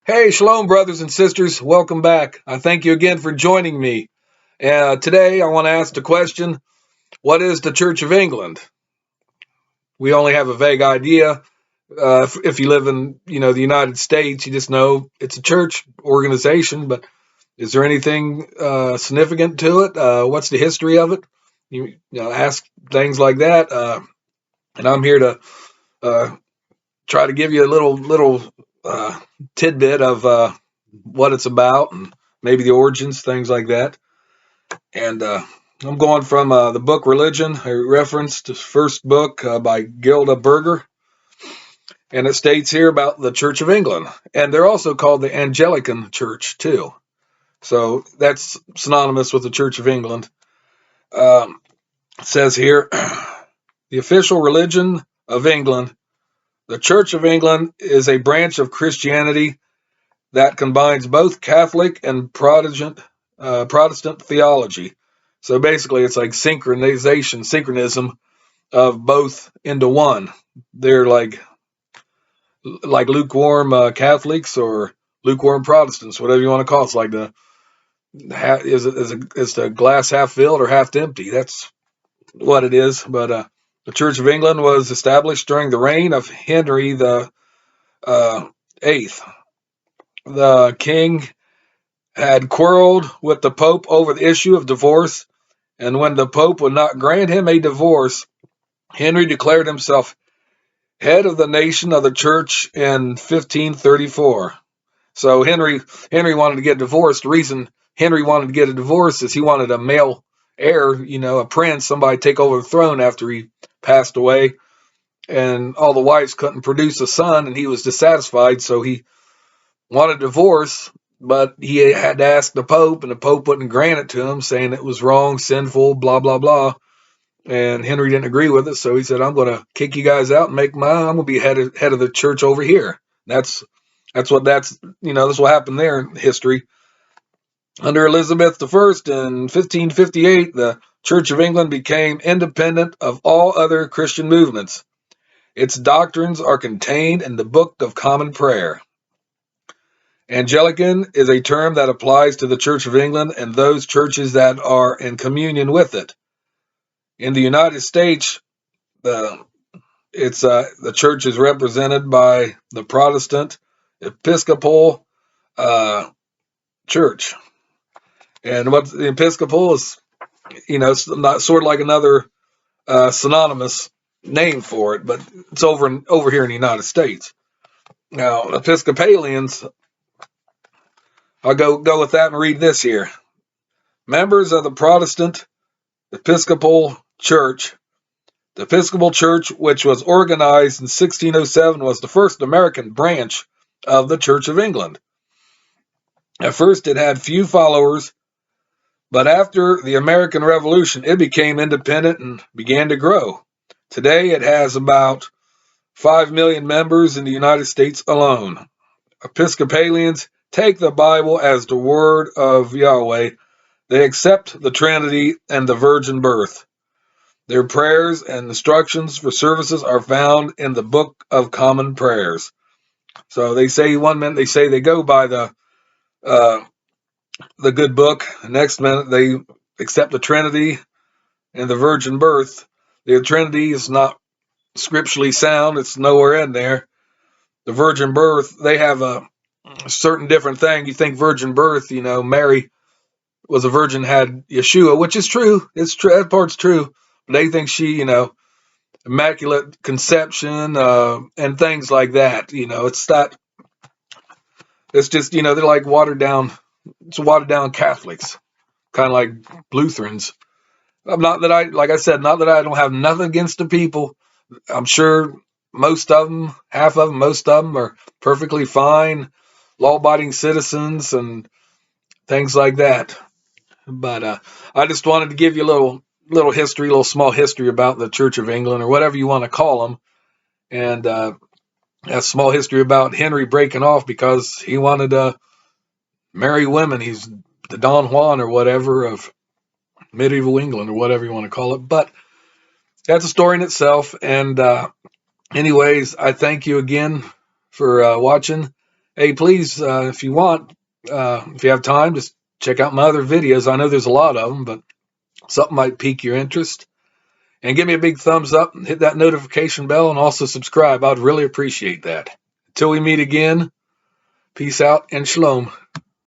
Hey, shalom, brothers and sisters. Welcome back. I thank you again for joining me. Today, I want to ask the question, what is the Church of England? We only have a vague idea. If you live in, the United States, you just know it's a church organization, but is there anything significant to it? What's the history of it? Ask things like that. And I'm here to uh, try to give you a little uh, tidbit of what it's about and maybe the origins, things like that. And I'm going from the book Religion. I referenced the first book by Gilda Berger, and it states here about the Church of England, and they're also called the Anglican Church too. So that's synonymous with the Church of England. It says here, the official religion of England. The Church of England is a branch of Christianity that combines both Catholic and Protestant theology. So basically, it's like synchronism of both into one. They're like lukewarm Catholics or lukewarm Protestants, whatever you want to call it. It's like is the glass half filled or half empty? That's what it is. But the Church of England was established during the reign of Henry the Eighth. The king had quarreled with the Pope over the issue of divorce, and when the Pope would not grant him a divorce, Henry declared himself head of the nation of the church in 1534. So Henry wanted to get divorced. The reason Henry wanted to get a divorce is he wanted a male heir, a prince, somebody take over the throne after he passed away. And all the wives couldn't produce a son, and he was dissatisfied, so he wanted a divorce, but he had to ask the Pope, and the Pope wouldn't grant it to him, saying it was wrong, sinful, blah, blah, blah. And Henry didn't agree with it, so he said, I'm going to kick you guys out and I'm going to be head of the church over here. That's what happened there in history. Under Elizabeth I in 1558, the Church of England became independent of all other Christian movements. Its doctrines are contained in the Book of Common Prayer. Anglican is a term that applies to the Church of England and those churches that are in communion with it. In the United States, the church is represented by the Protestant Episcopal Church, and what the Episcopal is, it's not sort of like another synonymous name for it, but it's over here in the United States. Now, Episcopalians, I'll go with that and read this here. Members of the Protestant Episcopal Church. The Episcopal Church, which was organized in 1607, was the first American branch of the Church of England. At first, it had few followers, but after the American Revolution, it became independent and began to grow. Today, it has about 5 million members in the United States alone. Episcopalians take the Bible as the word of Yahweh. They accept the Trinity and the virgin birth. Their prayers and instructions for services are found in the Book of Common Prayers. So they say one minute they say they go by the good book. The next minute they accept the Trinity and the virgin birth. The Trinity is not scripturally sound. It's nowhere in there. The virgin birth, they have a certain different thing. You think virgin birth, Mary was a virgin, had Yeshua, which is true. It's true. That part's true. But they think she, immaculate conception and things like that. It's that. It's just, they're like watered down. It's watered down Catholics, kind of like Lutherans. Not that like I said, not that I don't have nothing against the people. I'm sure most of them, half of them, most of them are perfectly fine, law-abiding citizens and things like that. But I just wanted to give you a little history, a little small history about the Church of England, or whatever you want to call them, and a small history about Henry breaking off because he wanted to marry women. He's the Don Juan or whatever of medieval England, or whatever you want to call it. But that's a story in itself. And anyways, I thank you again for watching, Hey, please, if you want, if you have time, just check out my other videos. I know there's a lot of them, but something might pique your interest. And give me a big thumbs up and hit that notification bell and also subscribe. I'd really appreciate that. Until we meet again, peace out and shalom.